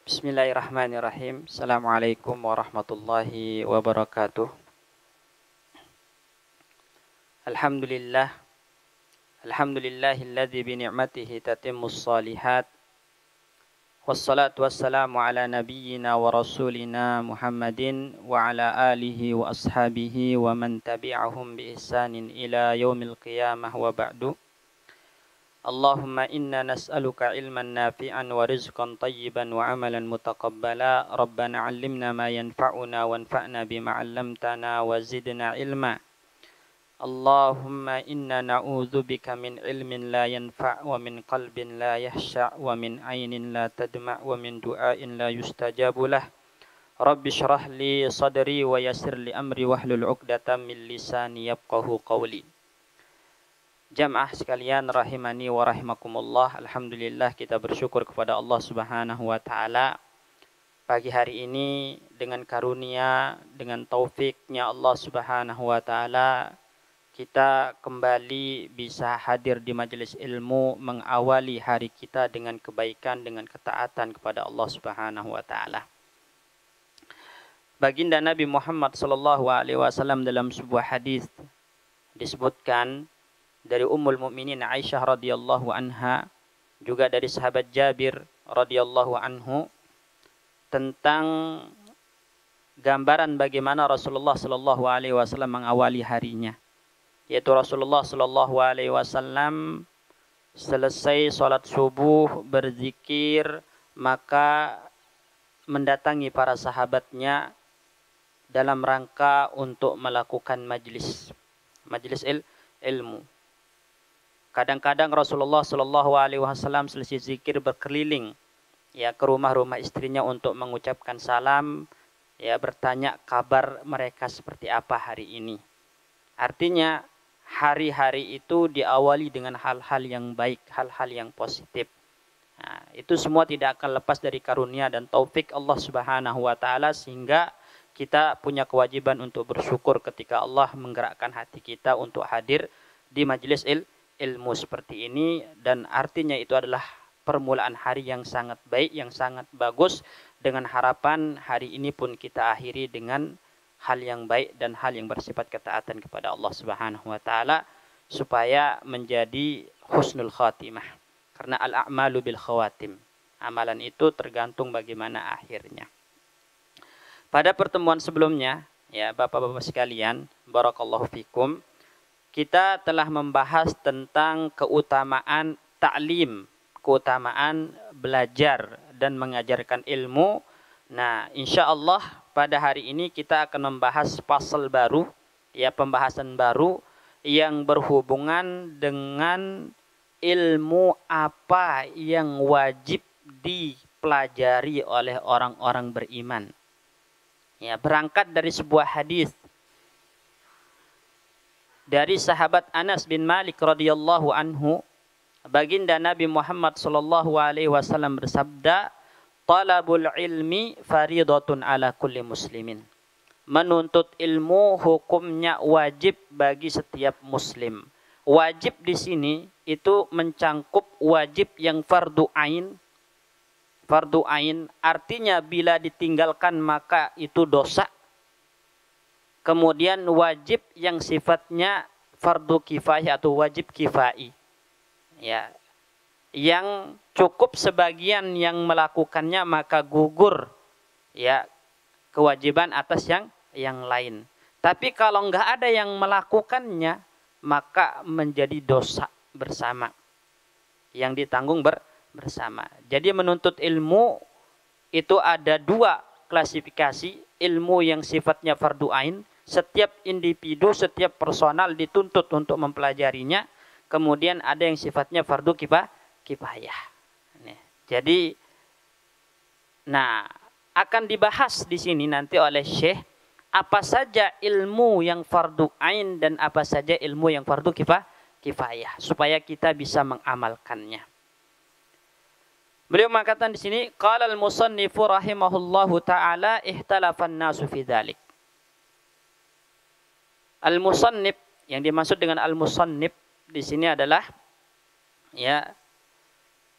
Bismillahirrahmanirrahim. Assalamualaikum warahmatullahi wabarakatuh. Alhamdulillah. Alhamdulillahilladzi bi ni'matihi tatimmus shalihat. Wassalatu wassalamu ala nabiyyina wa rasulina Muhammadin wa ala alihi wa ashabihi wa man tabi'ahum bi ihsanin ila yaumil qiyamah wa ba'du. Allahumma inna nas'aluka ilman nafi'an wa rizqan tayyiban wa amalan mutaqabbala. Rabbana 'allimna ma yanfa'una wanfa'na bima 'allamtana wa zidna ilma. Allahumma inna na'udzubika min ilmin la yanfa' wa min qalbin la yahsha' wa min 'ainin la tadma' wa min du'ain la yustajabu lah. Rabbi shrah li sadri wa yassir li amri wahlul 'uqdatam min lisani yafqahu qawli. Jamaah sekalian rahimani wa rahimakumullah. Alhamdulillah kita bersyukur kepada Allah Subhanahu wa taala. Pagi hari ini dengan karunia, dengan taufiknya Allah Subhanahu wa taala, kita kembali bisa hadir di majelis ilmu, mengawali hari kita dengan kebaikan, dengan ketaatan kepada Allah Subhanahu wa taala. Baginda Nabi Muhammad sallallahu alaihi wasallam dalam sebuah hadis disebutkan dari Ummul Mukminin Aisyah radhiyallahu anha, juga dari sahabat Jabir radhiyallahu anhu, tentang gambaran bagaimana Rasulullah sallallahu alaihi wasallam mengawali harinya. Yaitu Rasulullah sallallahu alaihi wasallam selesai salat subuh berzikir, maka mendatangi para sahabatnya dalam rangka untuk melakukan majlis ilmu. Kadang-kadang Rasulullah Shallallahu Alaihi Wasallam selesai zikir berkeliling ke rumah-rumah istrinya untuk mengucapkan salam, bertanya kabar mereka seperti apa hari ini. Artinya hari-hari itu diawali dengan hal-hal yang baik, hal-hal yang positif. Nah, itu semua tidak akan lepas dari karunia dan taufik Allah Subhanahu Wa Taala, sehingga kita punya kewajiban untuk bersyukur ketika Allah menggerakkan hati kita untuk hadir di majelis ilmu seperti ini. Dan artinya itu adalah permulaan hari yang sangat baik, yang sangat bagus, dengan harapan hari ini pun kita akhiri dengan hal yang baik dan hal yang bersifat ketaatan kepada Allah Subhanahu wa taala, supaya menjadi husnul khatimah. Karena al-a'malu bil khawatim. Amalan itu tergantung bagaimana akhirnya. Pada pertemuan sebelumnya, Bapak-bapak sekalian, barakallahu fikum, kita telah membahas tentang keutamaan ta'lim, keutamaan belajar dan mengajarkan ilmu. Nah, insya Allah pada hari ini kita akan membahas pasal baru, pembahasan baru yang berhubungan dengan ilmu apa yang wajib dipelajari oleh orang-orang beriman. Berangkat dari sebuah hadis dari sahabat Anas bin Malik radhiyallahu anhu, baginda Nabi Muhammad sallallahu alaihi wasallam bersabda, "Talabul ilmi faridatun ala kulli muslimin." Menuntut ilmu hukumnya wajib bagi setiap muslim. Wajib di sini itu mencangkup wajib yang fardu ain. Fardu ain artinya bila ditinggalkan maka itu dosa. Kemudian wajib yang sifatnya fardu kifayah atau wajib kifai. Yang cukup sebagian yang melakukannya maka gugur kewajiban atas yang lain. Tapi kalau enggak ada yang melakukannya maka menjadi dosa bersama yang ditanggung bersama. Jadi menuntut ilmu itu ada dua klasifikasi. Ilmu yang sifatnya fardu ain, setiap individu, setiap personal dituntut untuk mempelajarinya. Kemudian ada yang sifatnya fardu kifayah. Jadi, akan dibahas di sini nanti oleh Syekh apa saja ilmu yang fardu ain dan apa saja ilmu yang fardu kifayah, supaya kita bisa mengamalkannya. Beliau mengatakan di sini, qala al-musannifu rahimahullahu taala ihtalafan nasu fi dzalik. Al-musannif, yang dimaksud dengan al-musannif di sini adalah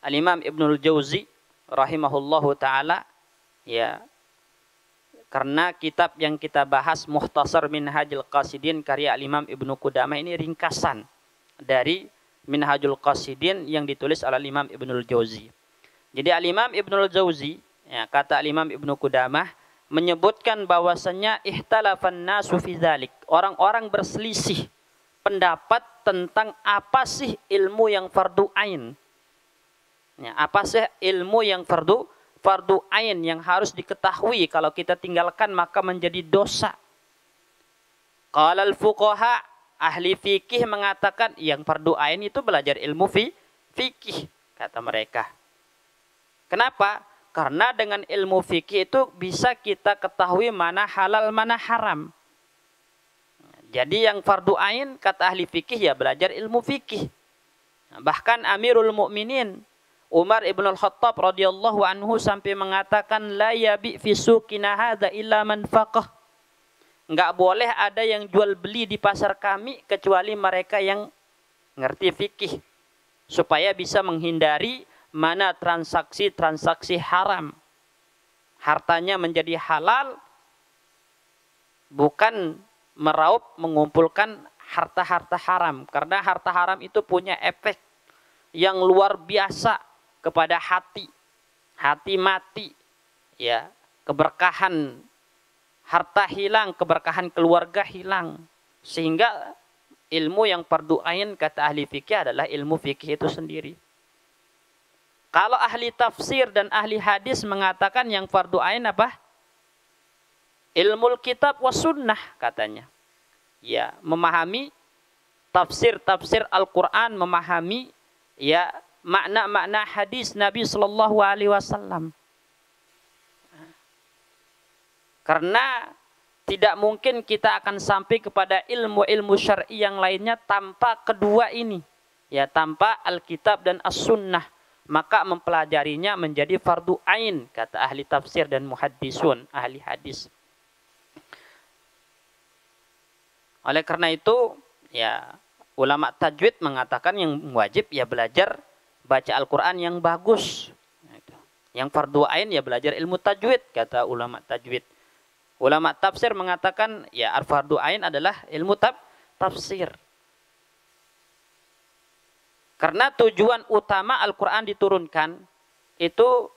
Al-Imam Ibnul Jauzi rahimahullahu taala Ya, karena kitab yang kita bahas Mukhtasar Minhajul Qasidin karya Imam Ibnu Qudamah ini ringkasan dari Minhajul Qasidin yang ditulis oleh Imam Ibnul Jauzi. Jadi Imam Ibnul Jauzi, ya, kata Imam Ibnu Qudamah menyebutkan bahwasanya ihtalafan nasu fi dzalik. Orang-orang berselisih pendapat tentang apa sih ilmu yang fardu ain. Ya, apa sih ilmu yang fardu ain yang harus diketahui, kalau kita tinggalkan maka menjadi dosa. Qala al-fuqaha, ahli fikih mengatakan yang fardu ain itu belajar ilmu fikih, kata mereka. Kenapa? Karena dengan ilmu fikih itu bisa kita ketahui mana halal mana haram. Jadi yang fardu ain kata ahli fikih ya belajar ilmu fikih. Bahkan Amirul Mukminin Umar ibn al-Khattab radhiyallahu anhu sampai mengatakan la yabi fi suqina hadza illa man faqih. Enggak boleh ada yang jual beli di pasar kami kecuali mereka yang ngerti fikih, supaya bisa menghindari mana transaksi-transaksi haram. Hartanya menjadi halal, bukan meraup mengumpulkan harta-harta haram, karena harta haram itu punya efek yang luar biasa kepada hati mati, ya, keberkahan harta hilang, keberkahan keluarga hilang, sehingga ilmu yang fardu ain kata ahli fikih adalah ilmu fikih itu sendiri. Kalau ahli tafsir dan ahli hadis mengatakan yang fardu ain apa? Ilmu kitab was sunnah katanya. Ya, memahami tafsir Al-Quran, memahami ya makna-makna hadis Nabi Sallallahu Alaihi Wasallam. Karena tidak mungkin kita akan sampai kepada ilmu-ilmu syar'i yang lainnya tanpa kedua ini, ya, tanpa Alkitab dan As-Sunnah. Maka mempelajarinya menjadi fardu ain kata ahli tafsir dan muhaddisun, ahli hadis. Oleh karena itu, ya, ulama tajwid mengatakan yang wajib ya belajar baca Al-Quran yang bagus. Yang fardu ain ya belajar ilmu tajwid kata ulama tajwid. Ulama tafsir mengatakan ya fardu ain adalah ilmu tafsir. Karena tujuan utama Al-Quran diturunkan itu,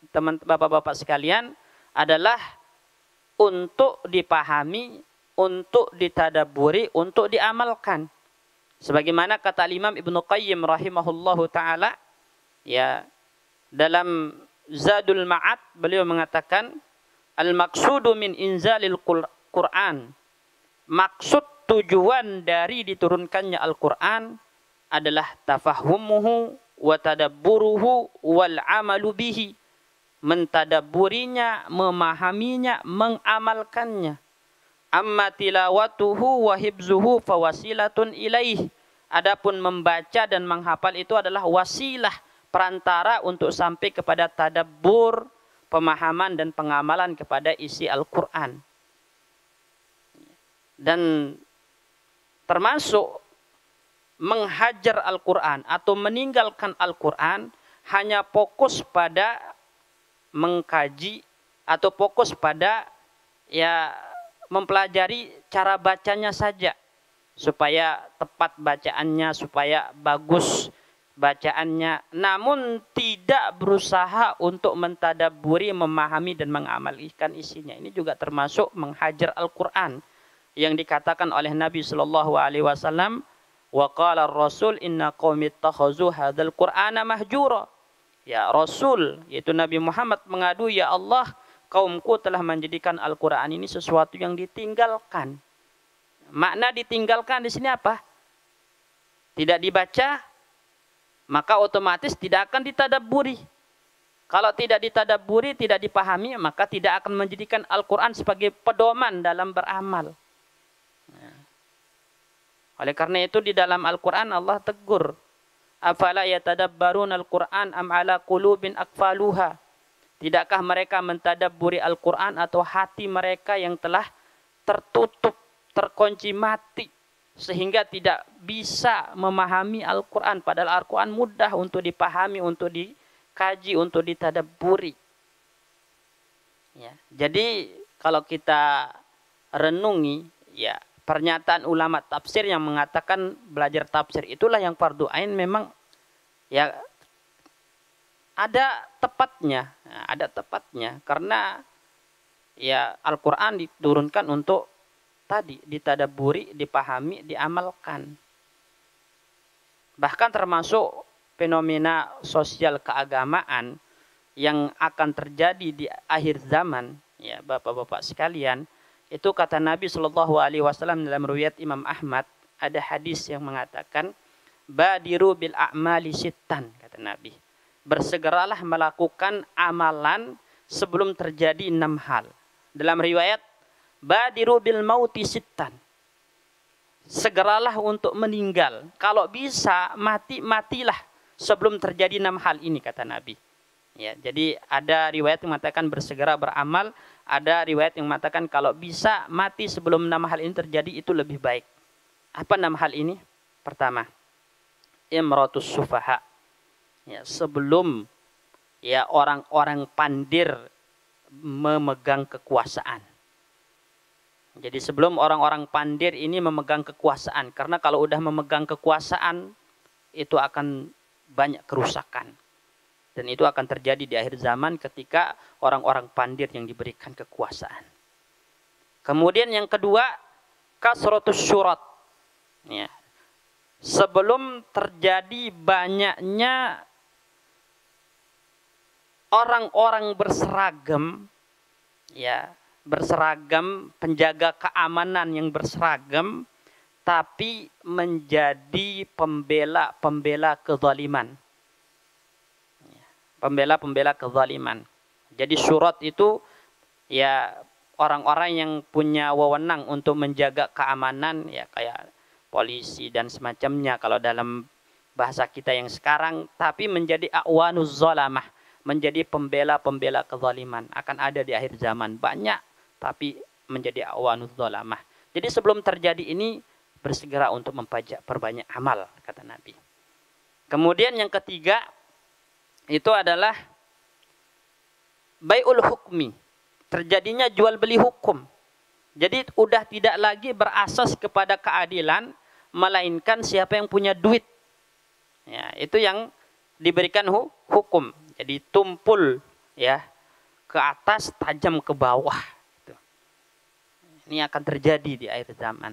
teman bapak-bapak sekalian, adalah untuk dipahami, untuk ditadaburi, untuk diamalkan. Sebagaimana kata Imam Ibnu Qayyim rahimahullahu ta'ala, ya, dalam Zadul Ma'ad beliau mengatakan al-maqsudu min inzalil Qur'an, maksud tujuan dari diturunkannya Al-Quran adalah tafahumuhu wa tadabburuhu wal amalu bihi, mentadabburinya, memahaminya, mengamalkannya. Amma tilawatuhu wa hibzuhu fawasilatun ilaih. Adapun membaca dan menghafal itu adalah wasilah, perantara untuk sampai kepada tadabbur, pemahaman dan pengamalan kepada isi Al-Quran. Dan termasuk menghajar Al-Quran atau meninggalkan Al-Quran hanya fokus pada mengkaji atau fokus pada ya mempelajari cara bacanya saja, supaya tepat bacaannya, supaya bagus bacaannya, namun tidak berusaha untuk mentadabburi, memahami dan mengamalkan isinya. Ini juga termasuk menghajar Al-Quran yang dikatakan oleh Nabi Sallallahu Alaihi Wasallam, wa qala ar-rasul inna qaumi ittakhazu hadzal qur'ana mahjura. Ya, Rasul yaitu Nabi Muhammad mengadu, ya Allah, kaumku telah menjadikan Al-Quran ini sesuatu yang ditinggalkan. Makna ditinggalkan di sini apa? Tidak dibaca, maka otomatis tidak akan ditadabburi. Kalau tidak ditadabburi, tidak dipahami, maka tidak akan menjadikan Al-Quran sebagai pedoman dalam beramal. Oleh karena itu di dalam Al-Quran Allah tegur, afala yatadabbarun Al-Quran am ala qulubin aqfaluha. Tidakkah mereka mentadabburi Al-Quran atau hati mereka yang telah tertutup, terkunci mati, sehingga tidak bisa memahami Al-Quran. Padahal Al-Quran mudah untuk dipahami, untuk dikaji, untuk ditadabburi. Ya. Jadi kalau kita renungi, ya pernyataan ulama tafsir yang mengatakan belajar tafsir itulah yang fardu ain memang ya ada tepatnya, karena ya Al-Quran diturunkan untuk tadi ditadaburi, dipahami, diamalkan. Bahkan termasuk fenomena sosial keagamaan yang akan terjadi di akhir zaman, ya Bapak-bapak sekalian, itu kata Nabi Shallallahu Alaihi Wasallam dalam riwayat Imam Ahmad, ada hadis yang mengatakan badiru bil a'mali sittan, kata Nabi, bersegeralah melakukan amalan sebelum terjadi 6 hal. Dalam riwayat badiru bil mauti sittan, segeralah untuk meninggal, kalau bisa matilah sebelum terjadi 6 hal ini, kata Nabi. Ya, jadi ada riwayat yang mengatakan bersegera beramal, ada riwayat yang mengatakan kalau bisa mati sebelum 6 hal ini terjadi itu lebih baik. Apa 6 hal ini? Pertama, imratus sufaha. Ya, sebelum ya orang-orang pandir memegang kekuasaan. Jadi sebelum orang-orang pandir ini memegang kekuasaan, karena kalau udah memegang kekuasaan itu akan banyak kerusakan. Dan itu akan terjadi di akhir zaman ketika orang-orang pandir yang diberikan kekuasaan. Kemudian yang kedua, kasratus syurat. Ya. Sebelum terjadi banyaknya orang-orang berseragam, ya, penjaga keamanan yang berseragam, tapi menjadi pembela kezaliman. Pembela kezaliman. Jadi syurat itu ya orang-orang yang punya wewenang untuk menjaga keamanan, ya kayak polisi dan semacamnya kalau dalam bahasa kita yang sekarang, tapi menjadi a'wanuz zalamah, menjadi pembela kezaliman. Akan ada di akhir zaman banyak, tapi menjadi a'wanuz zalamah. Jadi sebelum terjadi ini bersegera untuk perbanyak amal, kata Nabi. Kemudian yang ketiga itu adalah bai'ul hukmi, terjadinya jual beli hukum. Jadi udah tidak lagi berasas kepada keadilan, melainkan siapa yang punya duit. Ya, itu yang diberikan hukum. Jadi tumpul ya ke atas, tajam ke bawah. Ini akan terjadi di akhir zaman.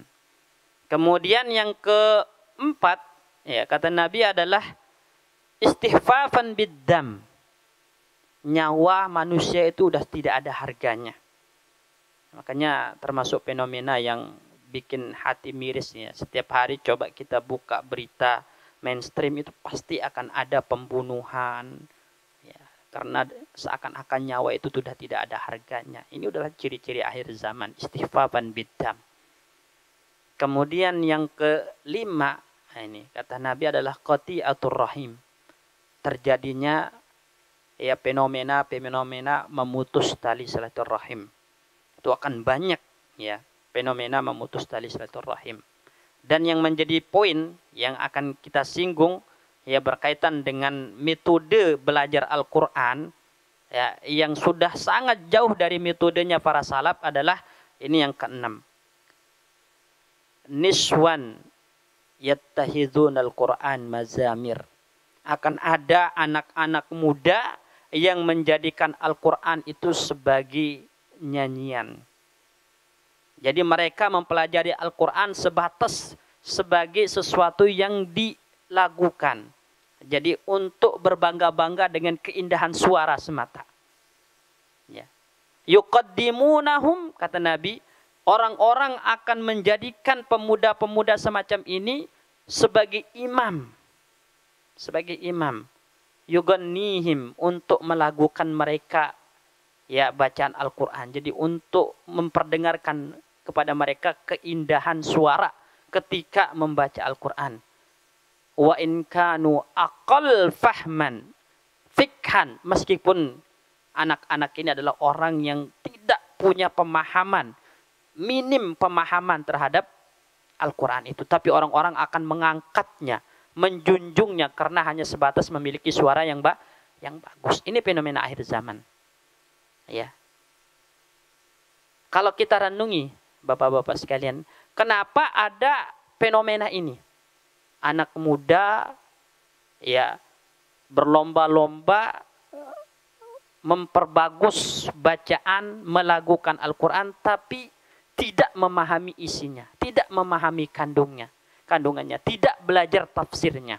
Kemudian yang keempat, ya kata Nabi adalah istihfafan biddam. Nyawa manusia itu udah tidak ada harganya. Makanya termasuk fenomena yang bikin hati miris ya. Setiap hari coba kita buka berita mainstream itu pasti akan ada pembunuhan. Ya, karena seakan-akan nyawa itu sudah tidak ada harganya. Ini adalah ciri-ciri akhir zaman, istihfafan biddam. Kemudian yang kelima, ini kata Nabi adalah qati'atur rahim. Terjadinya ya fenomena memutus tali silaturahim. Itu akan banyak ya fenomena memutus tali silaturahim. Dan yang menjadi poin yang akan kita singgung ya berkaitan dengan metode belajar Al-Qur'an ya yang sudah sangat jauh dari metodenya para salaf adalah ini yang keenam. Niswan yattahidunal Qur'an mazamir. Akan ada anak-anak muda yang menjadikan Al-Quran itu sebagai nyanyian. Jadi mereka mempelajari Al-Quran sebatas sebagai sesuatu yang dilakukan. Jadi untuk berbangga-bangga dengan keindahan suara semata. Ya. Yuqaddimunahum, kata Nabi, orang-orang akan menjadikan pemuda-pemuda semacam ini sebagai imam. Sebagai imam, yugannihim, untuk melakukan mereka ya bacaan Al-Quran. Jadi untuk memperdengarkan kepada mereka keindahan suara ketika membaca Al-Quran. Wa in kanu aqal fahman fikhan, meskipun anak-anak ini adalah orang yang tidak punya pemahaman, minim pemahaman terhadap Al-Quran itu, tapi orang-orang akan mengangkatnya, menjunjungnya karena hanya sebatas memiliki suara yang bagus. Ini fenomena akhir zaman. Ya. kalau kita renungi, Bapak-bapak sekalian, kenapa ada fenomena ini? Anak muda ya berlomba-lomba memperbagus bacaan, melakukan Al-Quran, tapi tidak memahami isinya, tidak memahami kandungannya, tidak belajar tafsirnya.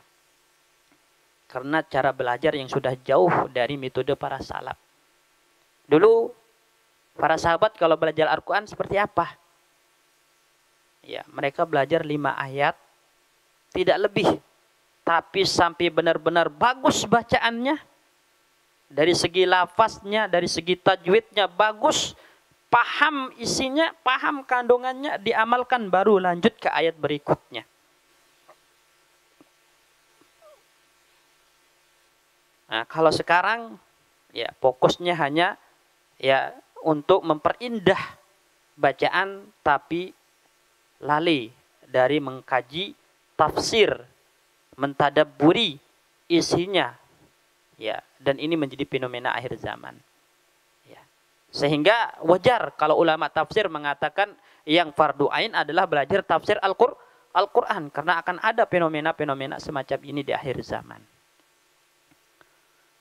Karena cara belajar yang sudah jauh dari metode para salaf. Dulu para sahabat kalau belajar Al-Quran seperti apa? Ya, mereka belajar 5 ayat, tidak lebih. Tapi sampai benar-benar bagus bacaannya. Dari segi lafaznya, dari segi tajwidnya bagus. Paham isinya, paham kandungannya, diamalkan baru lanjut ke ayat berikutnya. Nah, kalau sekarang ya fokusnya hanya ya untuk memperindah bacaan tapi lalai dari mengkaji tafsir, mentadabburi isinya. Ya, dan ini menjadi fenomena akhir zaman. Ya. Sehingga wajar kalau ulama tafsir mengatakan yang fardu ain adalah belajar tafsir Al-Qur'an karena akan ada fenomena-fenomena semacam ini di akhir zaman.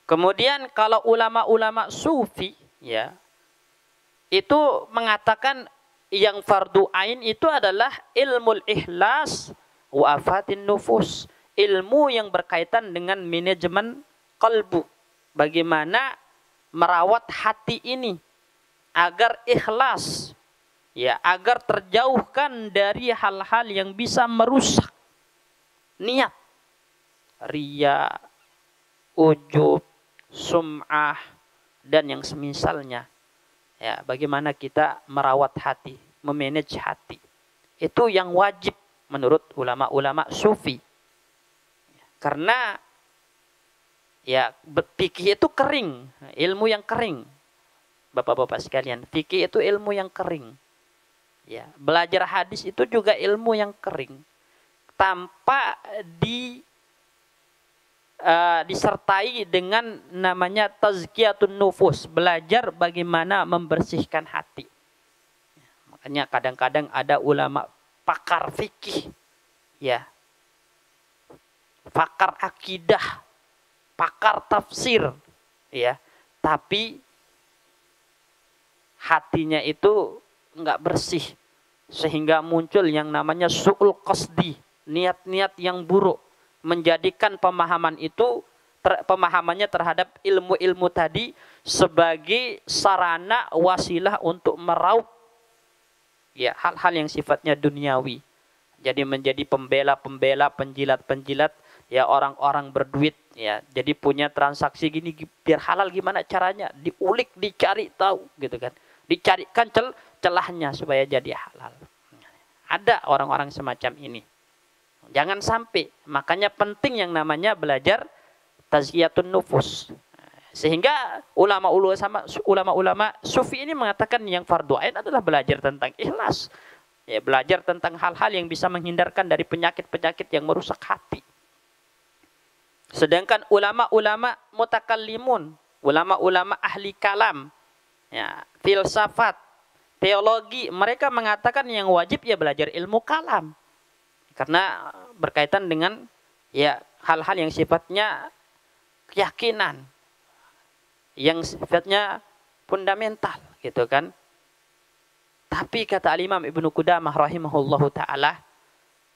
Kemudian kalau ulama-ulama sufi ya itu mengatakan yang fardu ain itu adalah ilmul ikhlas wa afatin nufus, ilmu yang berkaitan dengan manajemen qalbu, bagaimana merawat hati ini agar ikhlas ya, agar terjauhkan dari hal-hal yang bisa merusak niat, riya, ujub, sum'ah dan yang semisalnya. Ya, bagaimana kita merawat hati, memanage hati. Itu yang wajib menurut ulama-ulama sufi. Karena ya fikih itu kering, ilmu yang kering. Bapak-bapak sekalian, fikih itu ilmu yang kering. Ya, belajar hadis itu juga ilmu yang kering. Tanpa disertai dengan namanya tazkiyatun nufus, belajar bagaimana membersihkan hati. Makanya kadang-kadang ada ulama pakar fikih, ya, pakar akidah, pakar tafsir, ya, tapi hatinya itu enggak bersih, sehingga muncul yang namanya su'ul qasdi, niat-niat yang buruk, menjadikan pemahamannya terhadap ilmu-ilmu tadi sebagai sarana wasilah untuk meraup ya hal-hal yang sifatnya duniawi. Jadi menjadi pembela-pembela, penjilat-penjilat ya orang-orang berduit ya. Jadi punya transaksi gini biar halal gimana caranya? Diulik, dicari tahu gitu kan. Dicarikan celahnya supaya jadi halal. Ada orang-orang semacam ini. Jangan sampai, makanya penting yang namanya belajar tazkiyatun nufus. Sehingga ulama-ulama sufi ini mengatakan yang fardu ain adalah belajar tentang ikhlas. Ya, belajar tentang hal-hal yang bisa menghindarkan dari penyakit-penyakit yang merusak hati. Sedangkan ulama-ulama mutakallimun, ulama-ulama ahli kalam, ya, filsafat, teologi, mereka mengatakan yang wajib ya belajar ilmu kalam. Karena berkaitan dengan ya hal-hal yang sifatnya keyakinan, yang sifatnya fundamental gitu kan. Tapi kata Al-Imam Ibnu Qudamah rahimahullahu ta'ala,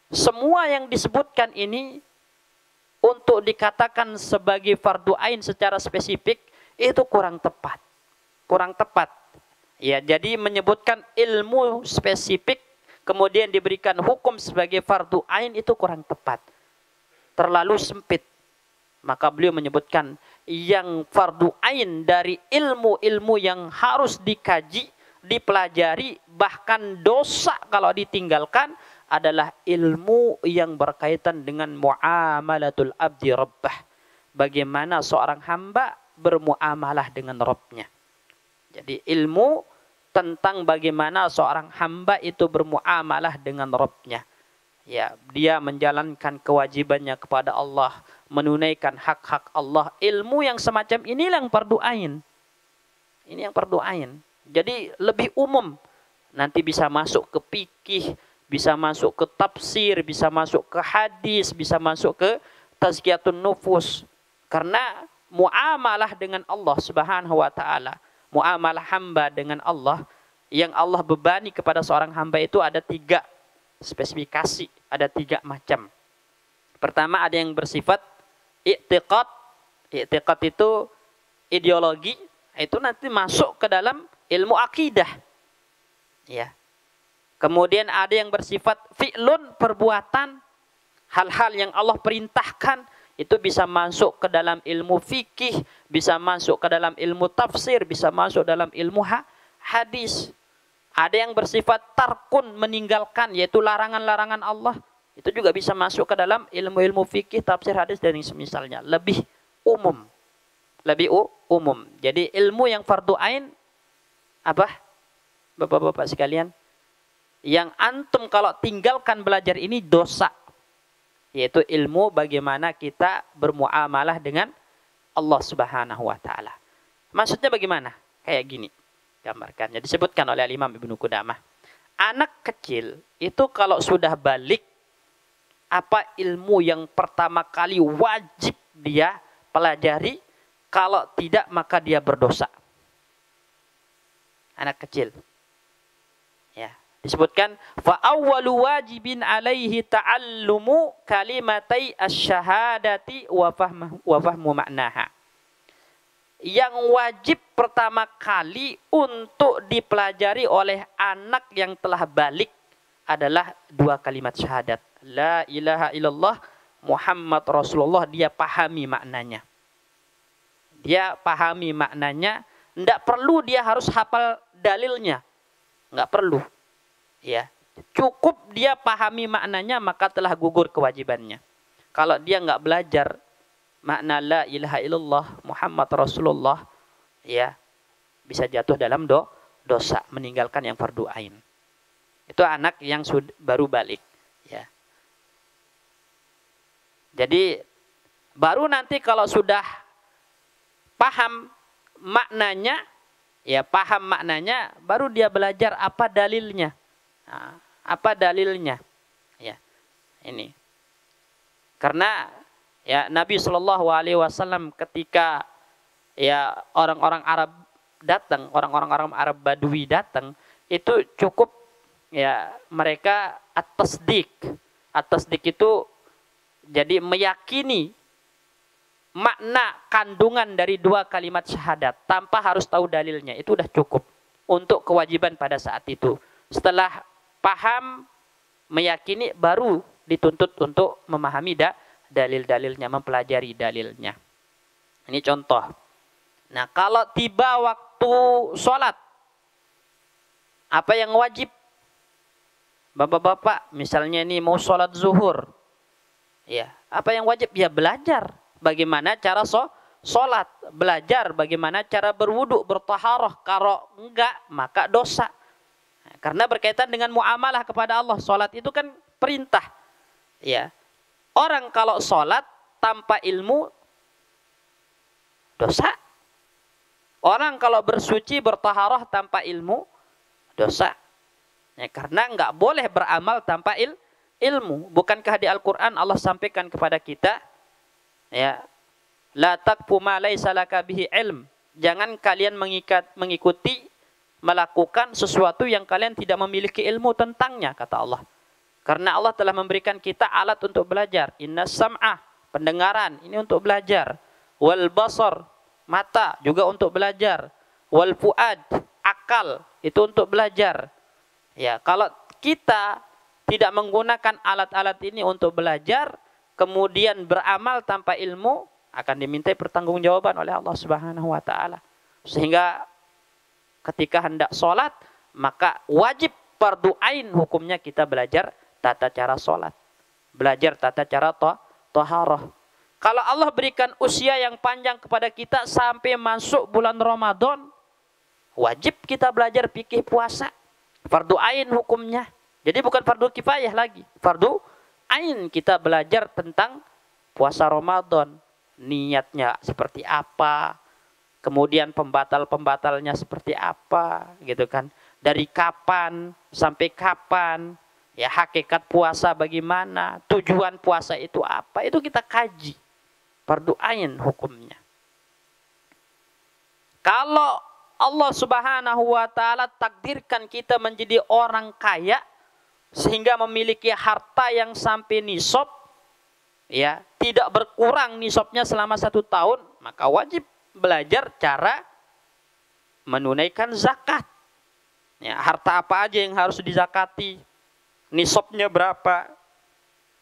semua yang disebutkan ini untuk dikatakan sebagai fardu ain secara spesifik itu kurang tepat. Kurang tepat. Ya, jadi menyebutkan ilmu spesifik kemudian diberikan hukum sebagai fardu ain itu kurang tepat. Terlalu sempit. Maka beliau menyebutkan yang fardu ain dari ilmu-ilmu yang harus dikaji, dipelajari, bahkan dosa kalau ditinggalkan adalah ilmu yang berkaitan dengan muamalatul abdi rabbah. Bagaimana seorang hamba bermuamalah dengan Rabbnya. Jadi ilmu tentang bagaimana seorang hamba itu bermuamalah dengan Rabbnya. Ya, dia menjalankan kewajibannya kepada Allah, menunaikan hak-hak Allah. Ilmu yang semacam inilah yang fardu ain. Ini yang fardu ain. Jadi lebih umum nanti bisa masuk ke fikih, bisa masuk ke tafsir, bisa masuk ke hadis, bisa masuk ke tazkiyatun nufus. Karena muamalah dengan Allah Subhanahu wa taala, muamalah hamba dengan Allah, yang Allah bebani kepada seorang hamba itu ada 3 spesifikasi, ada 3 macam. Pertama, ada yang bersifat i'tiqad. I'tiqad itu ideologi, itu nanti masuk ke dalam ilmu akidah. Ya. Kemudian ada yang bersifat fi'lun, perbuatan, hal-hal yang Allah perintahkan, itu bisa masuk ke dalam ilmu fikih, bisa masuk ke dalam ilmu tafsir, bisa masuk dalam ilmu hadis. Ada yang bersifat tarkun, meninggalkan, yaitu larangan-larangan Allah. Itu juga bisa masuk ke dalam ilmu-ilmu fikih, tafsir, hadis, dan semisalnya. Lebih umum. Lebih umum. Jadi ilmu yang fardu ain, apa? Bapak-bapak sekalian, yang antum kalau tinggalkan belajar ini dosa. Yaitu ilmu bagaimana kita bermuamalah dengan Allah Subhanahu wa taala. Maksudnya bagaimana? Kayak gini. Gambarkannya disebutkan oleh Imam Ibnu Qudamah. Anak kecil itu kalau sudah balik, apa ilmu yang pertama kali wajib dia pelajari? Kalau tidak maka dia berdosa. Anak kecil. Ya, disebutkan fa awwalu wajibin alaihi ta'allumu kalimatai asyhadati wa fahmu maknaha. Yang wajib pertama kali untuk dipelajari oleh anak yang telah balik adalah 2 kalimat syahadat. La ilaha illallah Muhammad Rasulullah, dia pahami maknanya. Dia pahami maknanya, tidak perlu dia harus hafal dalilnya. Enggak perlu. Ya, cukup dia pahami maknanya maka telah gugur kewajibannya. Kalau dia enggak belajar makna la ilaha illallah Muhammad Rasulullah, ya, bisa jatuh dalam dosa, meninggalkan yang fardu ain. Itu anak yang baru balik, ya. Jadi baru nanti kalau sudah paham maknanya, ya paham maknanya, baru dia belajar apa dalilnya. Nah, apa dalilnya? Ya, ini. Karena ya Nabi Shallallahu Alaihi Wasallam ketika ya orang-orang Arab datang, orang-orang Arab Badui datang, itu cukup ya mereka at-tasdiq. At-tasdiq itu jadi meyakini makna kandungan dari 2 kalimat syahadat tanpa harus tahu dalilnya, itu udah cukup untuk kewajiban pada saat itu. Setelah paham, meyakini, baru dituntut untuk memahami dalil-dalilnya, mempelajari dalilnya. Ini contoh. Nah, kalau tiba waktu sholat, apa yang wajib? Bapak-bapak, misalnya ini mau sholat zuhur, ya, apa yang wajib? Ya belajar bagaimana cara sholat, belajar bagaimana cara berwudu, bertaharah. Kalau enggak, maka dosa. Nah, karena berkaitan dengan muamalah kepada Allah. Sholat itu kan perintah. Ya, orang kalau sholat tanpa ilmu, dosa. Orang kalau bersuci, bertaharah tanpa ilmu, dosa. Ya, karena enggak boleh beramal tanpa ilmu. Bukankah di Al-Quran Allah sampaikan kepada kita, ya, la taqfu ma laisa laka bihi ilm. Jangan kalian mengikuti, melakukan sesuatu yang kalian tidak memiliki ilmu tentangnya, kata Allah. Karena Allah telah memberikan kita alat untuk belajar. Inna sam'ah, pendengaran, ini untuk belajar. Wal basar, mata, juga untuk belajar. Wal fuad, akal, itu untuk belajar. Ya, kalau kita tidak menggunakan alat-alat ini untuk belajar, kemudian beramal tanpa ilmu, akan dimintai pertanggungjawaban oleh Allah Subhanahu wa taala. Sehingga ketika hendak sholat, maka wajib fardu ain hukumnya kita belajar tata cara sholat, belajar tata cara taharah. Kalau Allah berikan usia yang panjang kepada kita sampai masuk bulan Ramadan, wajib kita belajar fikih puasa, fardu ain hukumnya. Jadi bukan fardu kifayah lagi, fardu ain kita belajar tentang puasa Ramadan, niatnya seperti apa, kemudian pembatal-pembatalnya seperti apa, gitu kan. dari kapan sampai kapan, ya hakikat puasa bagaimana, tujuan puasa itu apa, itu kita kaji. Fardu ain hukumnya. Kalau Allah Subhanahu wa taala takdirkan kita menjadi orang kaya sehingga memiliki harta yang sampai nisab, ya, tidak berkurang nisabnya selama 1 tahun, maka wajib belajar cara menunaikan zakat. Ya, harta apa aja yang harus dizakati, nisabnya berapa,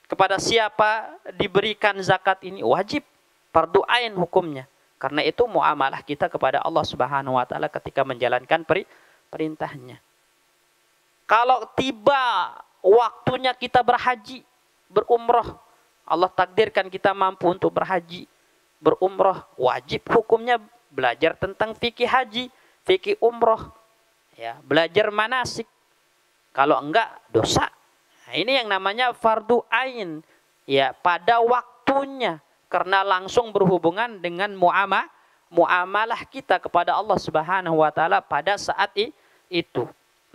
kepada siapa diberikan zakat ini, wajib fardu ain hukumnya. Karena itu muamalah kita kepada Allah Subhanahu wa taala ketika menjalankan perintahnya. Kalau tiba waktunya kita berhaji, berumrah, Allah takdirkan kita mampu untuk berhaji, berumrah, wajib hukumnya belajar tentang fikih haji, fikih umrah, ya, belajar manasik. Kalau enggak, dosa. Nah, ini yang namanya fardu ain, ya, pada waktunya, karena langsung berhubungan dengan muamalah kita kepada Allah Subhanahu wa taala pada saat itu.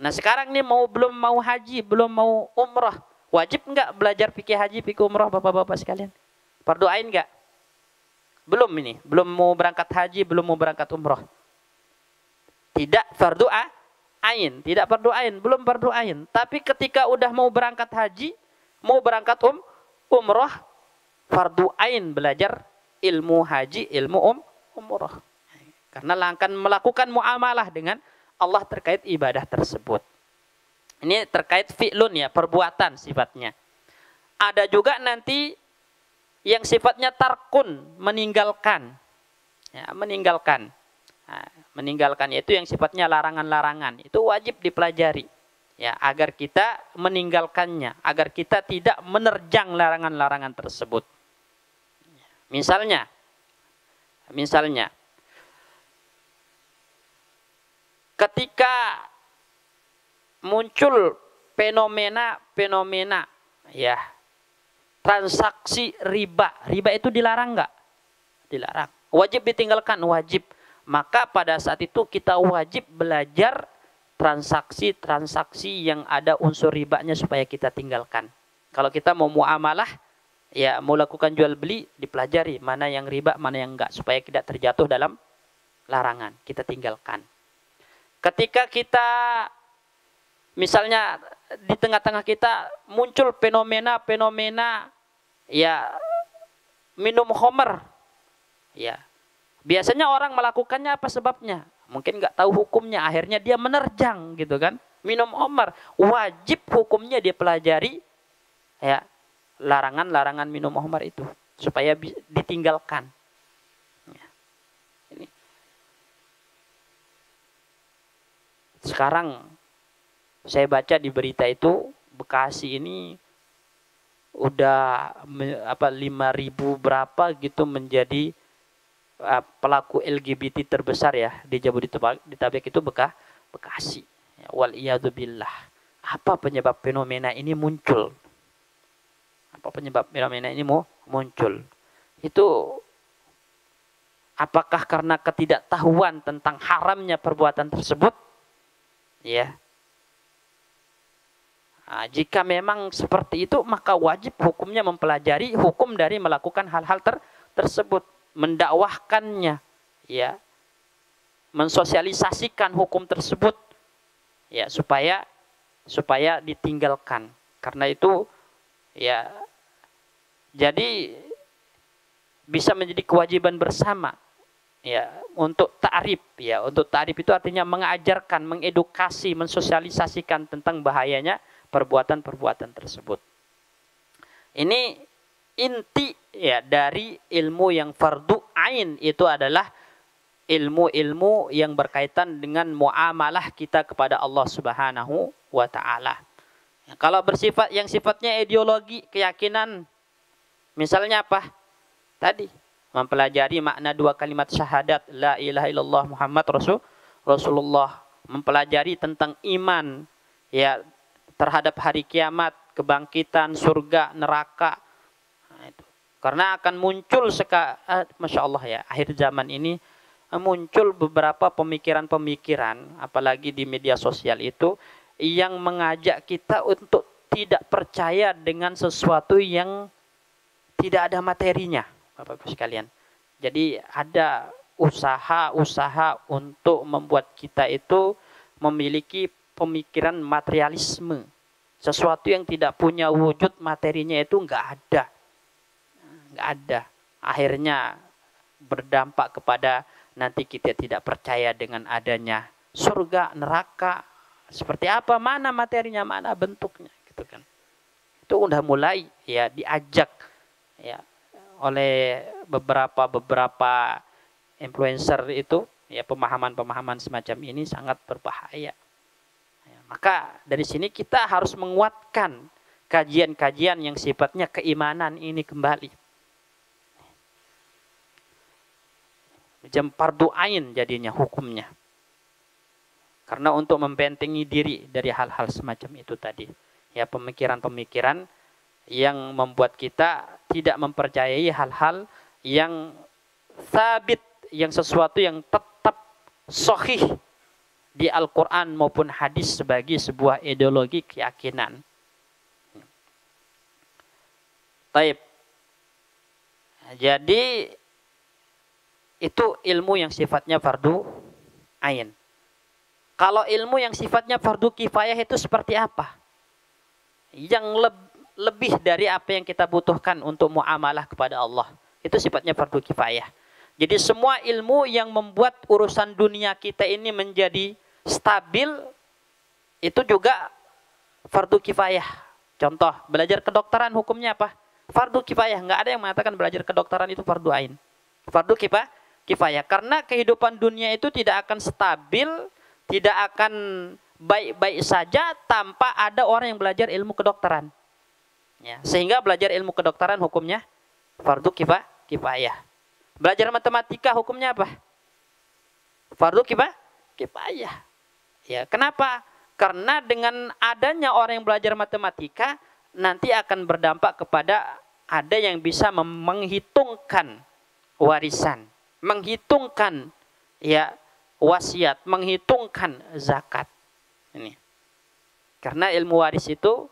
Nah, sekarang nih belum mau haji, belum mau umrah, wajib enggak belajar fikih haji, fikih umrah, Bapak-bapak sekalian? Fardu ain enggak? Belum ini, belum mau berangkat haji, belum mau berangkat umrah. Tidak fardu ain, tidak fardu ain, belum fardu ain. Tapi ketika udah mau berangkat haji, mau berangkat umrah, fardu ain belajar ilmu haji, ilmu umrah. Karena akan melakukan muamalah dengan Allah terkait ibadah tersebut. Ini terkait fi'lun, ya, perbuatan sifatnya. Ada juga nanti yang sifatnya tarkun, meninggalkan. Ya, meninggalkan. Nah, meninggalkan itu yang sifatnya larangan-larangan. Itu wajib dipelajari. Ya, agar kita meninggalkannya, agar kita tidak menerjang larangan-larangan tersebut. Misalnya, ketika muncul fenomena, ya, transaksi riba itu dilarang nggak? Dilarang. Wajib ditinggalkan, wajib. Maka pada saat itu kita wajib belajar transaksi yang ada unsur ribanya supaya kita tinggalkan. Kalau kita mau muamalah, ya, mau lakukan jual beli, dipelajari mana yang riba, mana yang enggak, supaya tidak terjatuh dalam larangan, kita tinggalkan. Ketika kita misalnya di tengah-tengah kita muncul fenomena, ya, minum khamr, ya, biasanya orang melakukannya apa sebabnya? Mungkin nggak tahu hukumnya, akhirnya dia menerjang gitu kan, minum khamr. Wajib hukumnya dia pelajari, ya, larangan-larangan minum khamr itu supaya ditinggalkan. Ya. Ini. Sekarang saya baca di berita itu Bekasi ini udah 5.000 berapa gitu menjadi pelaku LGBT terbesar, ya, di Jabodetabek itu Bekasi. Ya, waliyadzubillah. Apa penyebab fenomena ini muncul? Apa penyebab fenomena ini muncul? Itu apakah karena ketidaktahuan tentang haramnya perbuatan tersebut? Ya. Nah, jika memang seperti itu, maka wajib hukumnya mempelajari hukum dari melakukan hal-hal tersebut, mendakwahkannya, ya, mensosialisasikan hukum tersebut, ya, supaya ditinggalkan. Karena itu, ya, jadi bisa menjadi kewajiban bersama, ya, untuk ta'rif, ya. Untuk ta'rif itu artinya mengajarkan, mengedukasi, mensosialisasikan tentang bahayanya perbuatan-perbuatan tersebut. Ini inti, ya, dari ilmu yang fardu ain, itu adalah ilmu-ilmu yang berkaitan dengan muamalah kita kepada Allah Subhanahu wa taala. Ya, kalau yang sifatnya ideologi, keyakinan, misalnya apa? Tadi mempelajari makna 2 kalimat syahadat, la ilaha illallah Muhammad Rasulullah, mempelajari tentang iman, ya, terhadap hari kiamat, kebangkitan, surga, neraka. Nah, itu. Karena akan muncul Masya Allah, ya, akhir zaman ini muncul beberapa pemikiran-pemikiran, apalagi di media sosial itu, yang mengajak kita untuk tidak percaya dengan sesuatu yang tidak ada materinya, Bapak-Ibu sekalian. Jadi ada usaha-usaha untuk membuat kita itu memiliki pemikiran materialisme. Sesuatu yang tidak punya wujud materinya itu nggak ada. Nggak ada. Akhirnya berdampak kepada nanti kita tidak percaya dengan adanya surga, neraka. Seperti apa, mana materinya, mana bentuknya. Gitu kan. Itu udah mulai ya diajak ya oleh beberapa influencer itu, ya pemahaman-pemahaman semacam ini sangat berbahaya. Ya, maka dari sini kita harus menguatkan kajian-kajian yang sifatnya keimanan ini kembali. Jam fardu ain jadinya hukumnya. Karena untuk membentengi diri dari hal-hal semacam itu tadi. Ya pemikiran-pemikiran yang membuat kita tidak mempercayai hal-hal yang sabit, yang sesuatu yang tetap sahih di Al-Quran maupun hadis sebagai sebuah ideologi keyakinan. Taib. Jadi itu ilmu yang sifatnya fardu ain. Kalau ilmu yang sifatnya fardu kifayah itu seperti apa? Yang lebih dari apa yang kita butuhkan untuk muamalah kepada Allah. Itu sifatnya fardu kifayah. Jadi semua ilmu yang membuat urusan dunia kita ini menjadi stabil, itu juga fardu kifayah. Contoh, belajar kedokteran hukumnya apa? Fardu kifayah. Nggak ada yang mengatakan belajar kedokteran itu fardu ain. Fardu kifayah. Karena kehidupan dunia itu tidak akan stabil, tidak akan baik-baik saja tanpa ada orang yang belajar ilmu kedokteran. Ya, sehingga belajar ilmu kedokteran hukumnya fardu kifayah. Belajar matematika hukumnya apa? Fardu kifayah. Ya, kenapa? Karena dengan adanya orang yang belajar matematika nanti akan berdampak kepada ada yang bisa menghitungkan warisan, menghitungkan ya wasiat, menghitungkan zakat. Ini. Karena ilmu waris itu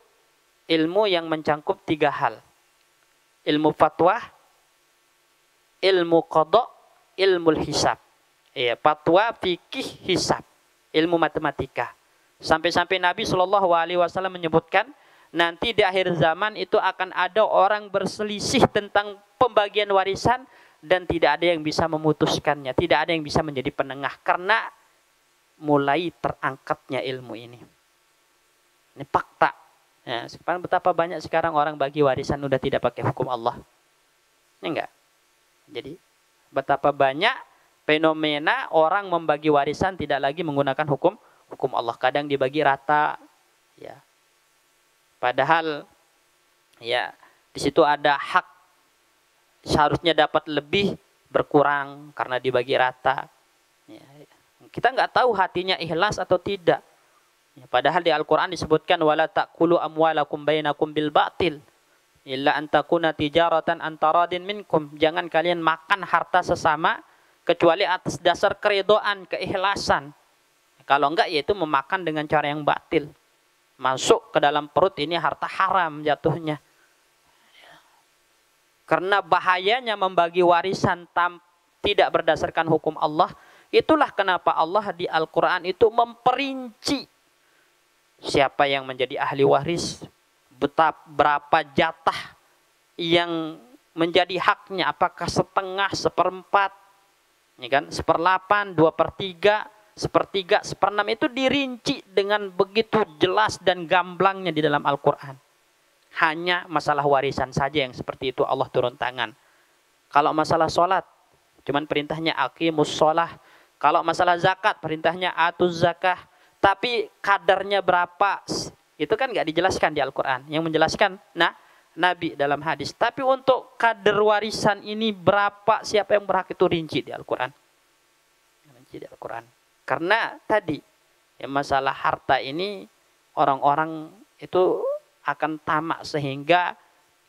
ilmu yang mencangkup 3 hal. Ilmu fatwa, ilmu qada, ilmu hisab. Ya, fatwa, fikih, hisab. Ilmu matematika. Sampai-sampai Nabi SAW menyebutkan nanti di akhir zaman itu akan ada orang berselisih tentang pembagian warisan dan tidak ada yang bisa memutuskannya, tidak ada yang bisa menjadi penengah karena mulai terangkatnya ilmu ini. Ini fakta. Ya, betapa banyak sekarang orang bagi warisan udah tidak pakai hukum Allah. Ini enggak. Jadi betapa banyak fenomena orang membagi warisan tidak lagi menggunakan hukum Allah. Kadang dibagi rata, ya. Padahal ya di situ ada hak seharusnya dapat lebih berkurang karena dibagi rata. Ya, kita nggak tahu hatinya ikhlas atau tidak. Ya, padahal di Al-Quran disebutkan wala ta'kulu amwalakum bainakum bil batil illa an takuna tijaratan antaradin minkum. Jangan kalian makan harta sesama kecuali atas dasar keridhaan, keikhlasan. Kalau enggak yaitu memakan dengan cara yang batil. Masuk ke dalam perut ini harta haram jatuhnya. Karena bahayanya membagi warisan tidak berdasarkan hukum Allah. Itulah kenapa Allah di Al-Quran itu memperinci siapa yang menjadi ahli waris, berapa jatah yang menjadi haknya, apakah setengah, seperempat, ya kan, 1/8, 2/3, 1/3, 1/6 itu dirinci dengan begitu jelas dan gamblangnya di dalam Al-Quran. Hanya masalah warisan saja yang seperti itu Allah turun tangan. Kalau masalah sholat, cuman perintahnya aqimus sholah. Kalau masalah zakat, perintahnya atuz zakah. Tapi kadarnya berapa, itu kan nggak dijelaskan di Al-Quran. Yang menjelaskan, Nabi dalam hadis. Tapi untuk kadar warisan ini berapa, siapa yang berhak itu rinci di Al-Quran. Rinci di Al-Quran. Karena tadi, ya masalah harta ini, orang-orang itu akan tamak sehingga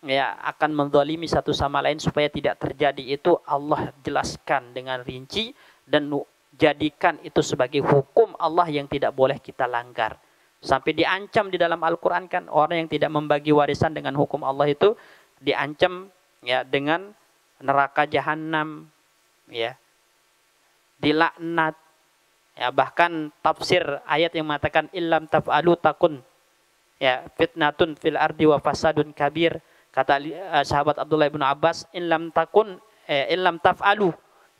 ya akan menzalimi satu sama lain supaya tidak terjadi itu Allah jelaskan dengan rinci dan jadikan itu sebagai hukum Allah yang tidak boleh kita langgar. Sampai diancam di dalam Al-Quran kan, orang yang tidak membagi warisan dengan hukum Allah itu diancam ya dengan neraka jahanam, ya, dilaknat. Ya, bahkan tafsir ayat yang mengatakan illam taf'alu takun ya fitnatun fil ardi wa fasadun kabir. Kata sahabat Abdullah bin Abbas, illam taf'alu,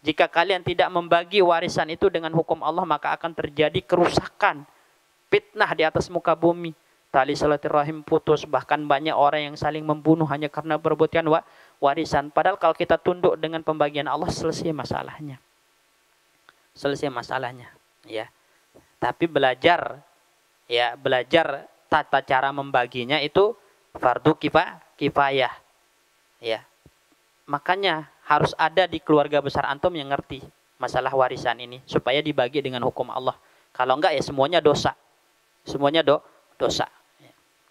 jika kalian tidak membagi warisan itu dengan hukum Allah, maka akan terjadi kerusakan, fitnah di atas muka bumi. Tali silaturahim putus, bahkan banyak orang yang saling membunuh hanya karena berebutkan warisan. Padahal kalau kita tunduk dengan pembagian Allah, selesai masalahnya. Selesai masalahnya, ya. Tapi belajar tata cara membaginya itu fardu kifayah, ya. Makanya harus ada di keluarga besar antum yang ngerti masalah warisan ini supaya dibagi dengan hukum Allah. Kalau enggak ya semuanya dosa. Semuanya dosa.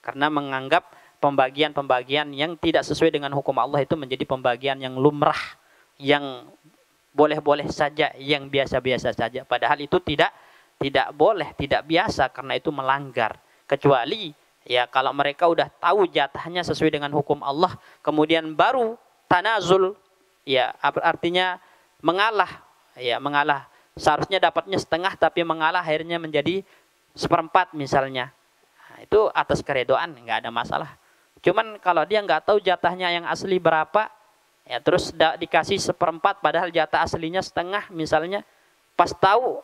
Karena menganggap pembagian-pembagian yang tidak sesuai dengan hukum Allah itu menjadi pembagian yang lumrah, yang boleh-boleh saja, yang biasa-biasa saja. Padahal itu tidak boleh, tidak biasa, karena itu melanggar. Kecuali ya kalau mereka udah tahu jatahnya sesuai dengan hukum Allah, kemudian baru tanazul, ya artinya mengalah, ya mengalah. Seharusnya dapatnya setengah tapi mengalah akhirnya menjadi seperempat misalnya. Nah, itu atas keredoan, nggak ada masalah. Cuman kalau dia nggak tahu jatahnya yang asli berapa, ya terus dikasih seperempat padahal jatah aslinya setengah misalnya, pas tahu,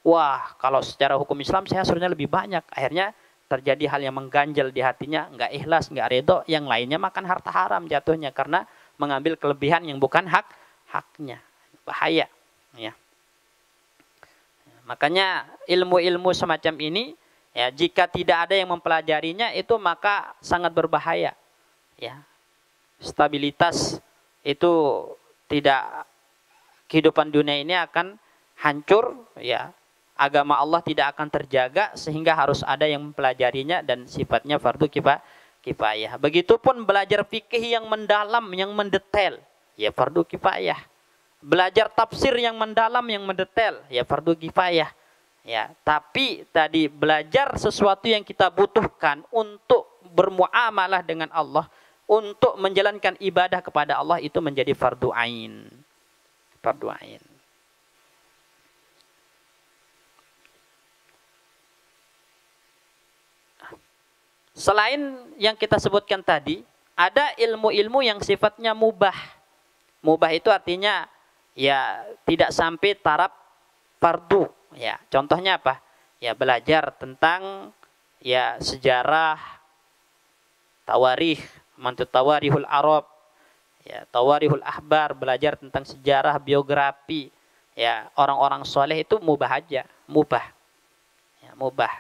wah kalau secara hukum Islam saya harusnya lebih banyak, akhirnya terjadi hal yang mengganjal di hatinya, nggak ikhlas, nggak redho, yang lainnya makan harta haram jatuhnya karena mengambil kelebihan yang bukan haknya. Bahaya, ya. Makanya ilmu-ilmu semacam ini, ya, jika tidak ada yang mempelajarinya itu maka sangat berbahaya, ya. Stabilitas itu tidak, kehidupan dunia ini akan hancur, ya. Agama Allah tidak akan terjaga sehingga harus ada yang mempelajarinya dan sifatnya fardu kifayah. Begitupun belajar fikih yang mendalam, yang mendetail, ya fardu kifayah. Belajar tafsir yang mendalam, yang mendetail, ya fardu kifayah. Ya, tapi tadi belajar sesuatu yang kita butuhkan untuk bermuamalah dengan Allah, untuk menjalankan ibadah kepada Allah, itu menjadi fardu ain. Fardu ain. Selain yang kita sebutkan tadi, ada ilmu-ilmu yang sifatnya mubah. Mubah itu artinya ya tidak sampai taraf fardu. Ya, contohnya apa? Ya belajar tentang ya sejarah, tawarikh, tawarihul Arab, ya tawarihul ahbar, belajar tentang sejarah, biografi, ya orang-orang soleh, itu mubah aja, mubah. Ya, mubah.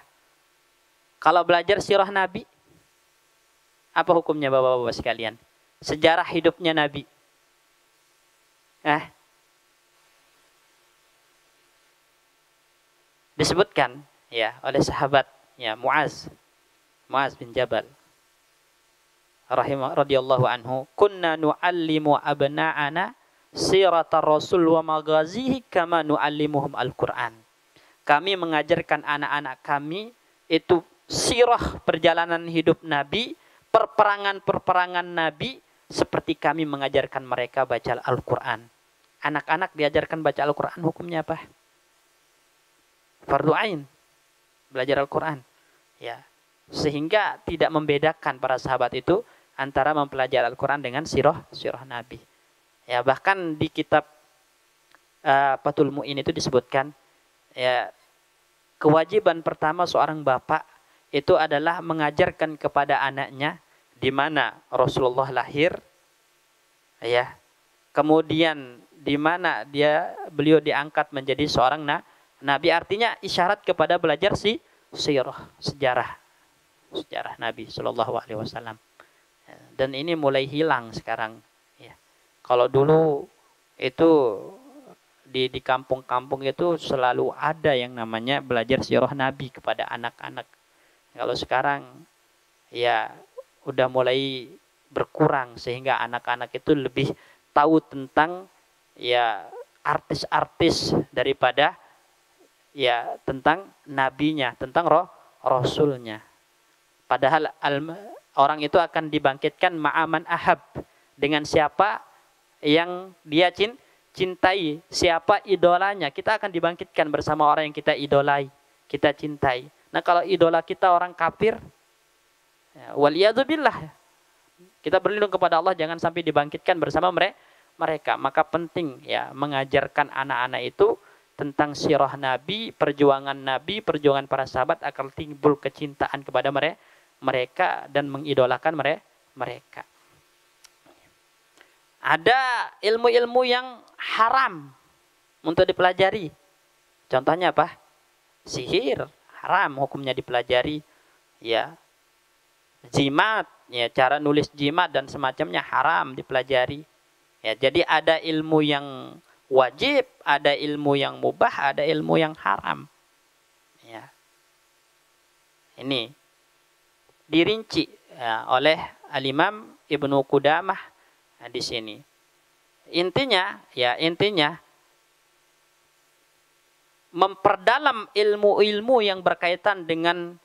Kalau belajar sirah Nabi, apa hukumnya bapak-bapak sekalian? Sejarah hidupnya Nabi. Disebutkan ya oleh sahabat ya Muaz bin Jabal radhiyallahu anhu, kunna nu'allimu abna'ana siratar rasul wa maghazihi kama nu'allimuhum al-Qur'an. Kami mengajarkan anak-anak kami itu sirah, perjalanan hidup Nabi, perperangan-perperangan Nabi, seperti kami mengajarkan mereka baca Al-Quran. Anak-anak diajarkan baca Al-Quran, hukumnya apa? Fardu ain, belajar Al-Quran. Ya, sehingga tidak membedakan para sahabat itu antara mempelajari Al-Quran dengan sirah Nabi. Ya, bahkan di kitab Fathul Mu'in itu disebutkan, ya, kewajiban pertama seorang bapak itu adalah mengajarkan kepada anaknya di mana Rasulullah lahir, ya. Kemudian di mana beliau diangkat menjadi seorang nabi, artinya isyarat kepada belajar sirah, sejarah Nabi Shallallahu Alaihi Wasallam. Dan ini mulai hilang sekarang. Ya. Kalau dulu itu di kampung-kampung itu selalu ada yang namanya belajar sirah Nabi kepada anak-anak. Kalau sekarang ya udah mulai berkurang sehingga anak-anak itu lebih tahu tentang ya artis-artis daripada ya tentang nabinya, tentang rasulnya. Padahal orang itu akan dibangkitkan ma'aman ahab, dengan siapa yang dia cintai, siapa idolanya. Kita akan dibangkitkan bersama orang yang kita idolai, kita cintai. Nah, kalau idola kita orang kafir, ya, waliyadzubillah, kita berlindung kepada Allah jangan sampai dibangkitkan bersama mereka. Maka penting ya mengajarkan anak-anak itu tentang sirah Nabi, perjuangan para sahabat agar timbul kecintaan kepada mereka dan mengidolakan mereka. Ada ilmu-ilmu yang haram untuk dipelajari. Contohnya apa? Sihir, haram hukumnya dipelajari. Ya. Jimat, ya cara nulis jimat dan semacamnya haram dipelajari. Ya, jadi ada ilmu yang wajib, ada ilmu yang mubah, ada ilmu yang haram. Ya. Ini dirinci ya, oleh Al-Imam Ibnu Qudamah di sini. Intinya memperdalam ilmu-ilmu yang berkaitan dengan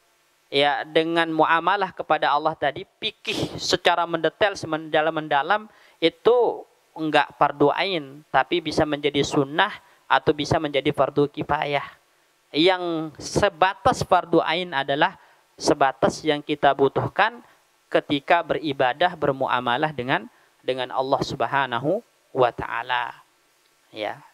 muamalah kepada Allah tadi, fikih secara mendetail, mendalam itu enggak fardu ain, tapi bisa menjadi sunnah atau bisa menjadi fardu kifayah. Yang sebatas fardu ain adalah sebatas yang kita butuhkan ketika beribadah, bermuamalah dengan Allah Subhanahu wa taala. Ya.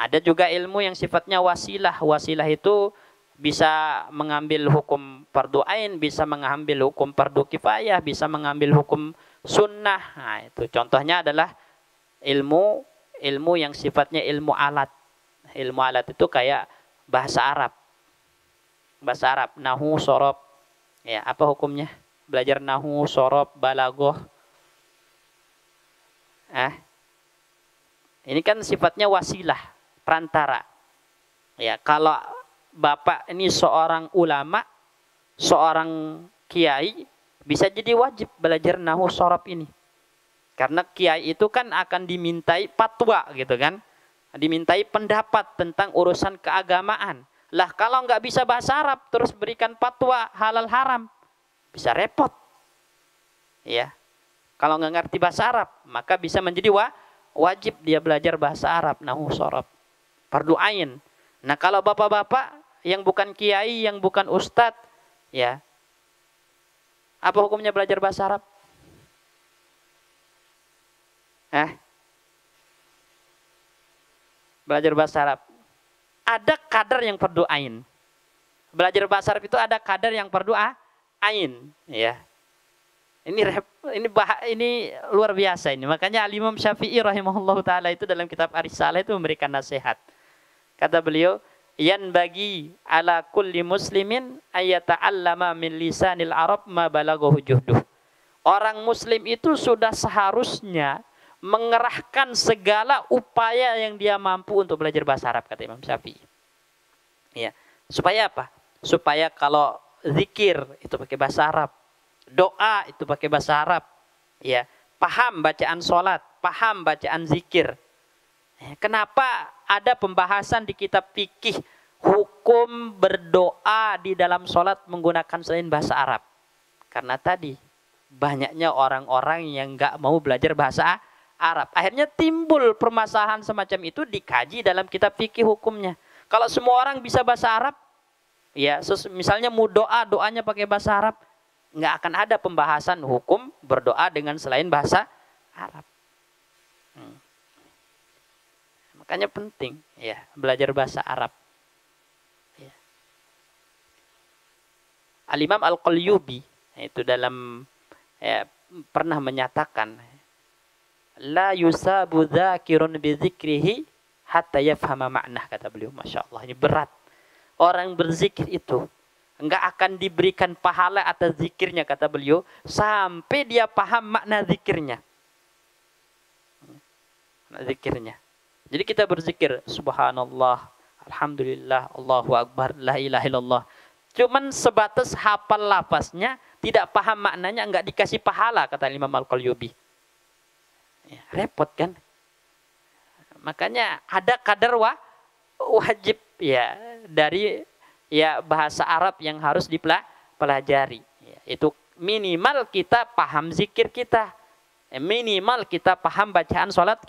Ada juga ilmu yang sifatnya wasilah. Wasilah itu bisa mengambil hukum fardu ain, bisa mengambil hukum fardu kifayah, bisa mengambil hukum sunnah. Nah, itu contohnya adalah ilmu yang sifatnya ilmu alat. Ilmu alat itu kayak bahasa Arab. Bahasa Arab, nahu, sorob. Ya, apa hukumnya? Belajar nahu, sorob, balagoh. Ini kan sifatnya wasilah, perantara. Ya, kalau Bapak ini seorang ulama, seorang kiai, bisa jadi wajib belajar nahu, sorob ini. Karena kiai itu kan akan dimintai fatwa gitu kan. Dimintai pendapat tentang urusan keagamaan. Lah kalau nggak bisa bahasa Arab terus berikan fatwa halal haram, bisa repot. Ya. Kalau nggak ngerti bahasa Arab, maka bisa menjadi wajib dia belajar bahasa Arab, nahu sorob. Fardu ain. Nah, kalau bapak-bapak yang bukan kiai, yang bukan ustadz, ya. Apa hukumnya belajar bahasa Arab? Belajar bahasa Arab. Ada kadar yang fardu ain. Belajar bahasa Arab itu ada kadar yang fardu ain, ya. Ini luar biasa ini. Makanya Al-Imam Syafi'i rahimahullah taala itu dalam kitab Ar-Risalah itu memberikan nasihat. Kata beliau, "Yan bagi ala kulli muslimin ayata'allama min lisanil Arab ma balaghahu juhduh." Orang muslim itu sudah seharusnya mengerahkan segala upaya yang dia mampu untuk belajar bahasa Arab, kata Imam Syafi'i. Ya, supaya apa? Supaya kalau zikir itu pakai bahasa Arab, doa itu pakai bahasa Arab, ya, paham bacaan sholat, paham bacaan zikir. Kenapa ada pembahasan di kitab fikih hukum berdoa di dalam sholat menggunakan selain bahasa Arab? Karena tadi banyaknya orang-orang yang nggak mau belajar bahasa Arab. Akhirnya timbul permasalahan semacam itu dikaji dalam kitab fikih hukumnya. Kalau semua orang bisa bahasa Arab, ya, misalnya mau doanya pakai bahasa Arab, nggak akan ada pembahasan hukum berdoa dengan selain bahasa Arab. Makanya penting, ya, belajar bahasa Arab. Ya. Al-Imam Al-Qalyubi itu dalam pernah menyatakan, la yusabu dzakirun bi dzikrihi hatta yafhama ma'nah, kata beliau. Masya Allah, ini berat. Orang berzikir itu enggak akan diberikan pahala atas zikirnya, kata beliau, sampai dia paham makna zikirnya. Zikirnya. Jadi kita berzikir subhanallah, alhamdulillah, Allahu akbar, la ilaha illallah. Cuman sebatas hafal lafaznya, tidak paham maknanya, enggak dikasih pahala, kata Imam Al-Qalyubi. Ya, repot kan? Makanya ada kadar wajib ya dari ya bahasa Arab yang harus dipelajari. Ya, itu minimal kita paham zikir kita. Minimal kita paham bacaan sholat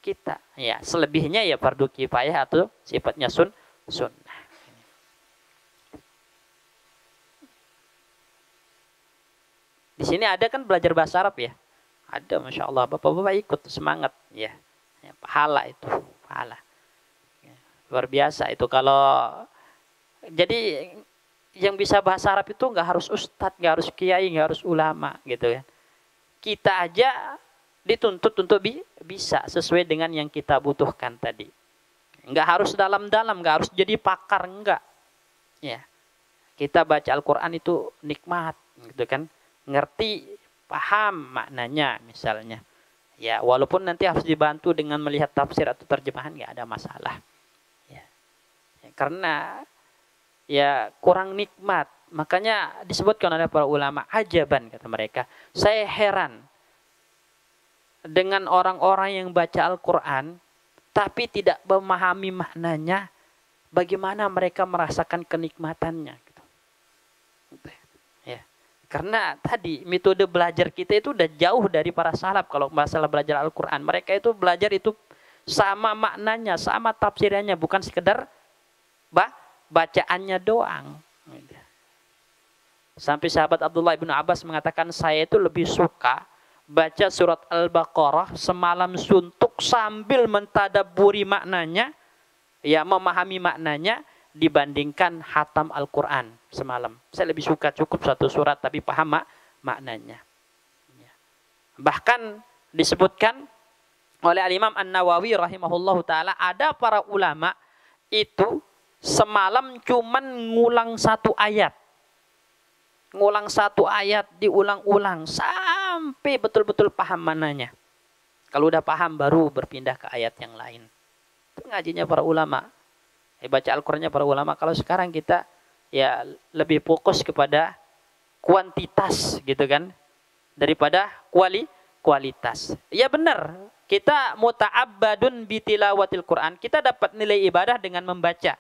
kita. Ya, selebihnya ya fardu kifayah atau sifatnya sunnah. Di sini ada kan belajar bahasa Arab ya? Ada, masya Allah. Bapak-bapak ikut semangat ya. Ya, pahala itu, pahala. Ya, luar biasa itu kalau jadi yang bisa bahasa Arab itu nggak harus ustadz, nggak harus kiai, nggak harus ulama gitu kan. Kita aja dituntut untuk bisa sesuai dengan yang kita butuhkan tadi. Nggak harus dalam-dalam, nggak harus jadi pakar, enggak. Ya, kita baca Al-Quran itu nikmat, gitu kan. Ngerti, paham maknanya misalnya. Ya, walaupun nanti harus dibantu dengan melihat tafsir atau terjemahan, nggak ada masalah. Ya. Ya, karena ya kurang nikmat. Makanya disebutkan oleh para ulama, ajaban kata mereka. Saya heran dengan orang-orang yang baca Al-Quran, tapi tidak memahami maknanya, bagaimana mereka merasakan kenikmatannya. Gitu. Ya. Karena tadi metode belajar kita itu udah jauh dari para salaf kalau masalah belajar Al-Quran. Mereka itu belajar itu sama maknanya, sama tafsirannya, bukan sekedar bacaannya doang. Sampai sahabat Abdullah bin Abbas mengatakan, saya itu lebih suka baca surat Al-Baqarah semalam suntuk sambil mentadabburi maknanya, ya memahami maknanya, dibandingkan hatam Al-Quran semalam. Saya lebih suka cukup satu surat tapi paham maknanya. Bahkan disebutkan oleh Al-Imam An-Nawawi rahimahullahu ta'ala, ada para ulama itu semalam cuman ngulang satu ayat. Ngulang satu ayat, diulang-ulang sampai betul-betul paham mananya. Kalau udah paham baru berpindah ke ayat yang lain. Itu ngajinya para ulama. Baca Al-Qurannya para ulama. Kalau sekarang kita ya lebih fokus kepada kuantitas gitu kan, daripada kualitas. Ya benar, kita muta'abbadun bitilawatil Quran. Kita dapat nilai ibadah dengan membaca.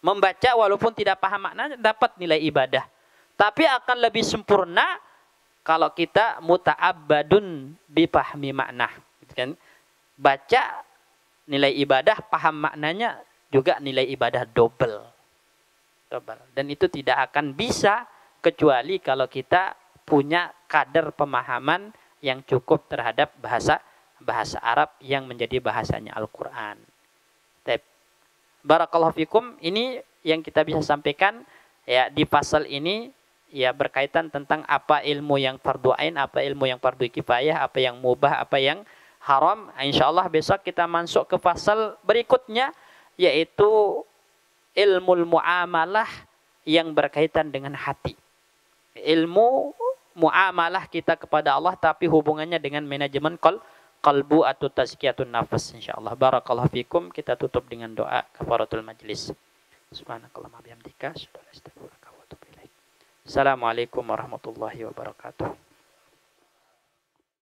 Membaca walaupun tidak paham maknanya dapat nilai ibadah. Tapi akan lebih sempurna kalau kita muta'abbadun bifahmi makna. Gitu kan? Baca nilai ibadah, paham maknanya, juga nilai ibadah double. Dan itu tidak akan bisa kecuali kalau kita punya kadar pemahaman yang cukup terhadap bahasa Arab yang menjadi bahasanya Al-Quran. Barakallahu fikum, ini yang kita bisa sampaikan ya di pasal ini. Ya berkaitan tentang apa ilmu yang fardu ain, apa ilmu yang fardu kifayah, apa yang mubah, apa yang haram. Insyaallah besok kita masuk ke pasal berikutnya, yaitu ilmu muamalah yang berkaitan dengan hati. Ilmu muamalah kita kepada Allah tapi hubungannya dengan manajemen qalbu atau tazkiyatun nafas. Insyaallah. Barakallahu fikum. Kita tutup dengan doa kafaratul majlis. Subhanakallahumma bihamdika asyhadu an la ilaha illa anta astaghfiruka wa atubu ilaik. Assalamualaikum warahmatullahi wabarakatuh.